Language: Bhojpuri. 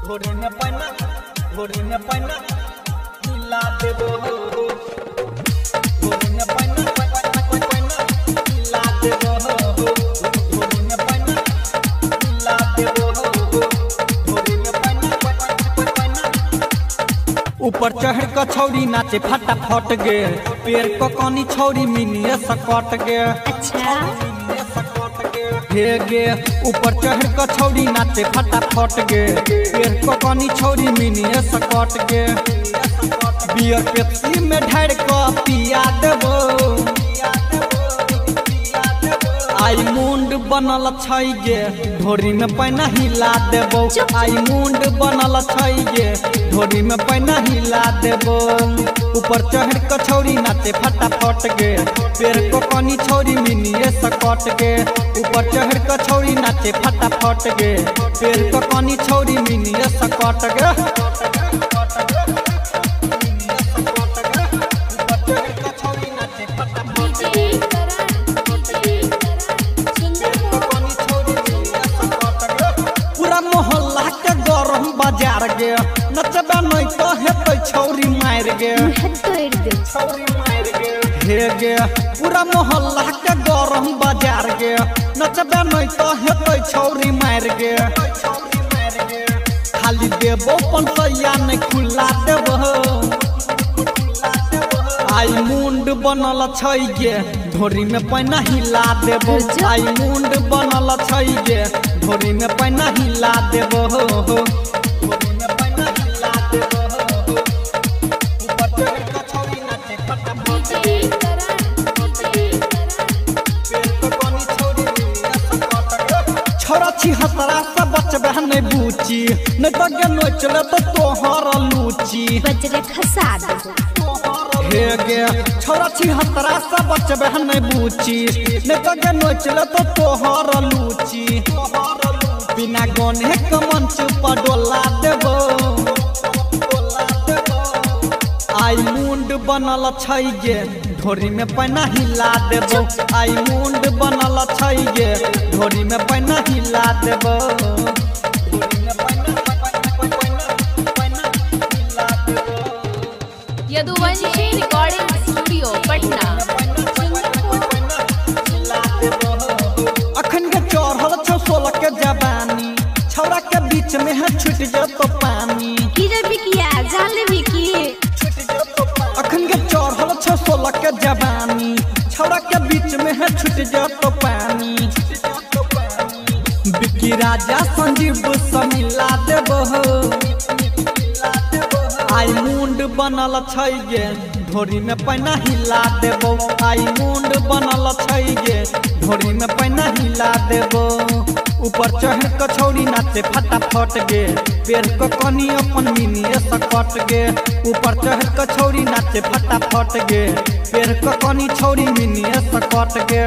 घोड़ी में पैना हिला देबो घोड़ी में पैना हिला देबो घोड़ी में पैना हिला देबो घोड़ी में पैना ऊपर चढ़ के छौरी नाचे फटाफट गे पेड़ को कनी छौरी मिनिए सकट गे। अच्छा हे गे ऊपर चढ़ के छौरी नाचे फटाफट गे पेड़ को कनी छौरी मिनिए सकट गे। बियर पेप्सी में ढार के पिया देबो आई मुंड बनल छै गे ढोरी में पैना हिला देबो आई मुंड बनल छै गे ढोरी में पैना हिला देबो। ऊपर चढ़ के छौरी नाचे फटाफट गे पेड़ को कनी छौरी मिनिए सकट गे। ऊपर चढ़ के छौरी नाचे फटाफट गे पेड़ को कनी छौरी मिनिए सकट गे। बाजार गे नचबा नहीं तो हेतै छौरी मार गे हे गे पूरा मोहल्ला के गरम बाजार गे नचबा नहीं तो हेतै छौरी मार गे। खाली देबो पंसैया नहीं खुला देबो आई मुंड बनल छै गे ढोरी में पैना हिला देबो आई मुंड बनल छै गे ढोरी में पैना हिला देबो। छोरा छी हतरा से बचबे नहीं बूची नहीं तो गे नोचले तो तोहर लूची बजरे खसा देबो हे गे छोरा छी हतरा से बचबे नहीं बूची नहीं तो गे नोचले तो तोहर लूची। बिना गने के मंच पर डोला देबो आई मुंड बनल छै गे ढोरी में पैना हिला देबो आई मुंड बनल छै गे ढोरी में पैना हिला देबो। Yaduvanshi recording studio Patna. अखन के चढ़ल छौ 16 के जवानी छौरा के बीच में है छूट जतो पानी बिकिया जान लेबी की अखन के चढ़ल छौ 16 के जवानी छौरा के बीच में है छूट जतो पानी। बिकी राजा संजीव से मिला देबो आई मुंड बनल छै गे ढोरी में पैना हिला देबो आई मुंड बनल छै गे ढोरी में पैना हिला देबो। ऊपर चढ़ के छौरी नाचे फटाफट गे पेड़ को कनी अपन मिनिए सकट गे। ऊपर चढ़ के छौरी नाचे फटाफट गे पेड़ को कनी छौरी मिनिए सकट गे।